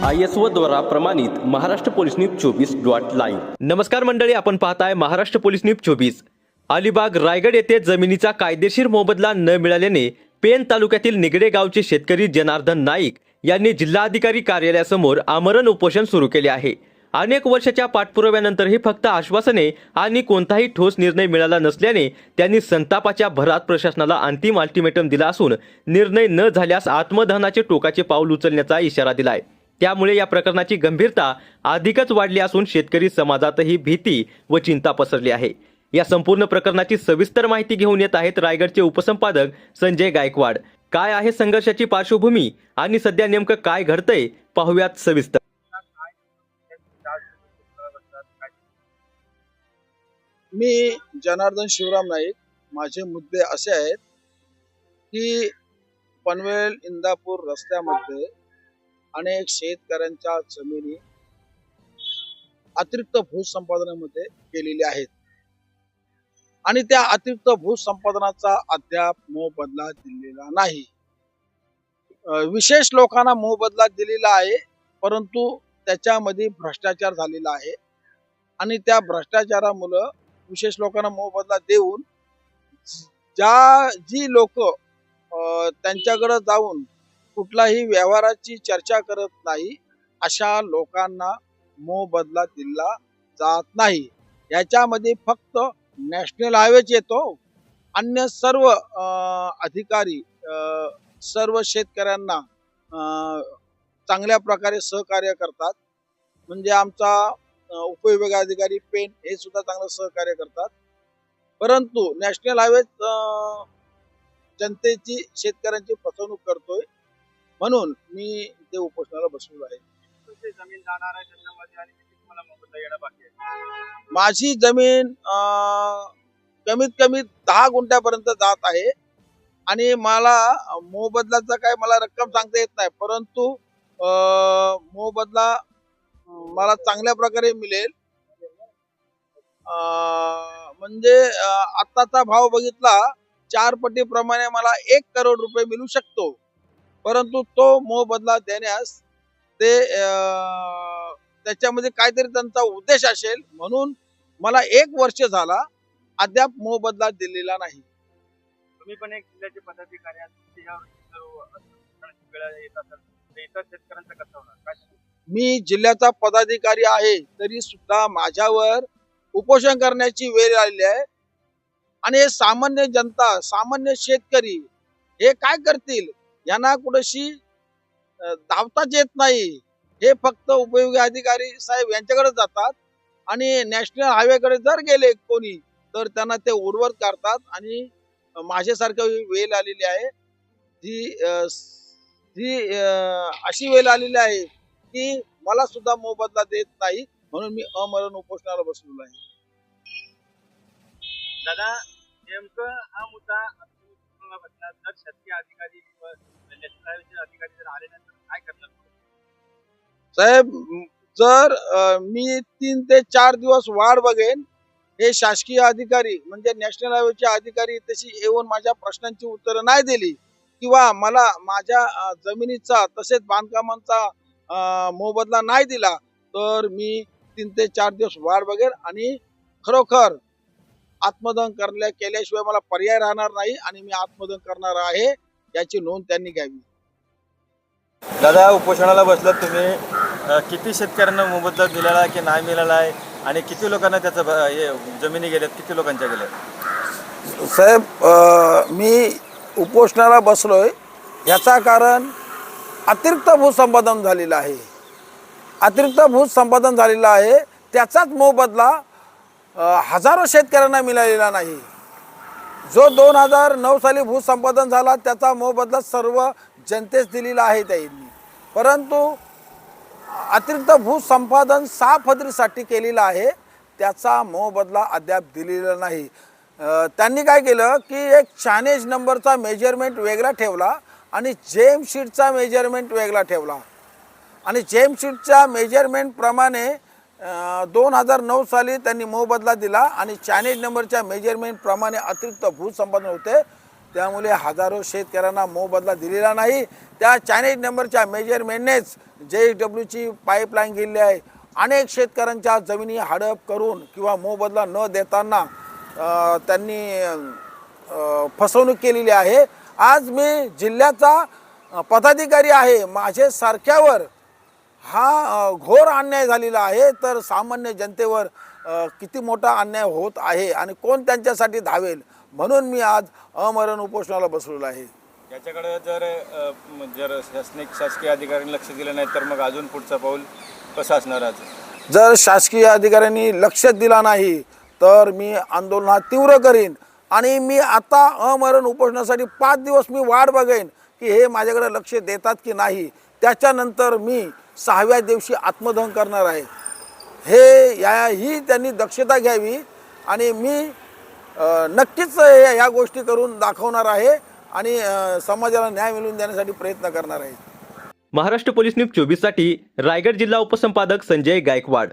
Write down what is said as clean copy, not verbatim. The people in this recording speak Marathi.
ISO द्वारा प्रमाणित महाराष्ट्र पोलीस न्यूज 24.live। नमस्कार मंडळी, आपण पाहताय महाराष्ट्र पोलीस न्यूज 24। अलिबाग रायगड येथे जमिनीचा कायदेशीर मोबदला न मिळाल्याने पेन तालुक्यातील निगडे गावचे शेतकरी जनार्दन नाईक यांनी जिल्हाधिकारी कार्यालयासमोर आमरण उपोषण सुरू केले आहे। अनेक वर्षाच्या पाठपुराव्यानंतरही फक्त आश्वासने आणि कोणताही ठोस निर्णय मिळाला नसल्याने त्यांनी संतापाच्या भरात प्रशासनाला अंतिम अल्टिमेटम दिला असून निर्णय न झाल्यास आत्मदहनाचे टोकाचे पाऊल उचलण्याचा इशारा दिलाय। त्यामुळे या प्रकरणाची गंभीरता अधिकच वाढली असून शेतकरी समाजातही भीती व चिंता पसरली आहे। या संपूर्ण प्रकरणाची सविस्तर माहिती घेऊन येत आहेत रायगडचे उपसंपादक संजय गायकवाड। काय आहे संघर्षाची पार्श्वभूमी आणि सध्या नेमकं काय घडतंय पाहूयात सविस्तर। मी जनार्दन शिवराम नाईक। माझे मुद्दे असे आहेत की पनवेल इंदापूर रस्त्यामध्ये अनेक शेतकऱ्यांच्या जमिनी अतिरिक्त भूसंपादनामध्ये गेलेल्या आहेत आणि त्या अतिरिक्त भूसंपादनाचा अद्याप मोबदला दिलेला नाही। विशेष लोकांना मोबदला दिलेला आहे, परंतु त्याच्यामध्ये भ्रष्टाचार झालेला आहे आणि त्या भ्रष्टाचारामुळे विशेष लोकांना मोबदला देऊन जी लोक त्यांच्याकडे जाऊन कुठलाही व्यवहाराची चर्चा करत नाही, अशा लोकांना मोबदला दिला जात नाही। याच्यामध्ये फक्त नॅशनल हायवेच येतो, अन्य सर्व अधिकारी सर्व शेतकऱ्यांना चांगल्या प्रकारे सहकार्य करतात। म्हणजे आमचा उपविभागाधिकारी पेन हे सुद्धा चांगलं सहकार्य करतात, परंतु नॅशनल हायवे जनतेची शेतकऱ्यांची फसवणूक करतोय। म्हणून मी ते उपोषणाला बसलो आहे। जमीन जाणार आहे त्याच्यामध्ये आणि किती तुम्हाला मोबदला येणं बाकी आहे? माझी जमीन कमीत कमी 10 गुंठ्यापर्यंत जात आहे आणि मला मोबदलाचा काय मला रक्कम सांगता येत नाही, परंतु मोबदला मला चांगल्या प्रकारे मिळेल। म्हणजे आताचा भाव बघितला 4 पटीप्रमाणे मला 1 करोड रुपये मिळू शकतो, परंतु तो मोबदला देण्यास त्याच्यामध्ये काहीतरी त्यांचा उद्देश असेल, म्हणून मला 1 वर्ष झाला अद्याप मोबदला दिलेला नाही। तुम्ही पण एक जिल्ह्याचे पदाधिकारी आहात, इतर शेतकऱ्यांचा कसं होणार? मी जिल्ह्याचा पदाधिकारी आहे, तरी सुद्धा माझ्यावर उपोषण करण्याची वेळ आलेली आहे आणि हे सामान्य जनता, सामान्य शेतकरी हे काय करतील? यांना कुठेशी धावताच येत नाही। हे फक्त उपयोगी अधिकारी साहेब यांच्याकडे जातात आणि नॅशनल हायवेकडे जर गेले कोणी तर त्यांना ते उर्वर करतात आणि माझ्यासारखी वेळ आलेली आहे। जी अशी वेळ आलेली आहे की मला सुद्धा मोबदला देत नाही, म्हणून मी अमरण उपोषणाला बसलेलो आहे। दादा, नेमकं हा मुद्दा जर शासकीय अधिकारी व नॅशनल हायवेचे अधिकारी जर आले नाही तर काय करणार साहेब? जर मी 3 ते 4 दिवस वाट बघेन, हे शासकीय अधिकारी म्हणजे नॅशनल हायवेचे अधिकारी तशी येऊन माझ्या प्रश्नांची उत्तरं नाही दिली किंवा मला माझ्या जमिनीचा तसेच बांधकामांचा मोबदला नाही दिला, तर मी 3 ते 4 दिवस वाट बघेन आणि खरोखर आत्मदहन केल्याशिवाय मला पर्याय राहणार नाही आणि मी आत्मदहन करणार आहे, याची नोंद त्यांनी घ्यावी। दादा, उपोषणाला बसलात तुम्ही, किती शेतकऱ्यांना मोबदला दिलेला आहे की नाही मिळाला आहे आणि किती लोकांना त्याचं जमिनी गेल्यात, किती लोकांच्या गेल्यात? साहेब, मी उपोषणाला बसलोय याचा कारण अतिरिक्त भूसंपादन झालेलं आहे। अतिरिक्त भूसंपादन झालेलं आहे, त्याचाच मोबदला हजारो शेतकऱ्यांना मिळालेला नाही। जो 2009 साली भूसंपादन झाला त्याचा मोबदला सर्व जनतेस दिलेला आहे त्यांनी, परंतु अतिरिक्त भूसंपादन 6 पदरीसाठी केलेला आहे, त्याचा मोबदला अद्याप दिलेला नाही। त्यांनी काय केलं की एक चॅनेज नंबरचा मेजरमेंट वेगळा ठेवला आणि जेम शीटचा मेजरमेंट वेगळा ठेवला आणि जेम शीटच्या मेजरमेंटप्रमाणे 2009 साली त्यांनी मोबदला दिला आणि चॅनेज नंबरच्या मेजरमेंटप्रमाणे अतिरिक्त भूसंपादन होते। त्यामुळे हजारो शेतकऱ्यांना मोबदला दिलेला नाही. त्या चायनीज नंबरच्या मेजरमेंटनेच JSWची पाईपलाईन गेलेली आहे. अनेक शेतकऱ्यांच्या जमिनी हडप करून किंवा मोबदला न देताना त्यांनी फसवणूक केलेली आहे. आज मी जिल्ह्याचा पदाधिकारी आहे, माझ्यासारख्यावर हा घोर अन्याय झालेला आहे. तर सामान्य जनतेवर किती मोठा अन्याय होत आहे आणि कोण त्यांच्यासाठी धावेल, म्हणून मी आज अमरण उपोषणाला बसलेलो आहे. याच्याकडे जर शासकीय अधिकाऱ्यांनी लक्ष दिलं नाही तर मग अजून पुढचं पाऊल कसं असणार आज? जर शासकीय अधिकाऱ्यांनी लक्ष दिला नाही तर मी आंदोलन तीव्र करीन आणि मी आता अमरण उपोषणासाठी 5 दिवस मी वाट बघेन की हे माझ्याकडे लक्ष देतात की नाही. त्याच्यानंतर मी 6व्या दिवशी आत्मदहन करणार आहे. ही त्यांनी दक्षता घ्यावी आणि मी नक्कीच या गोष्टी करून दाखवणार आहे आणि समाजाला न्याय मिळवून देण्यासाठी प्रयत्न करणार आहे. महाराष्ट्र पोलीस न्यूज 24 साठी रायगड जिल्हा उपसंपादक संजय गायकवाड.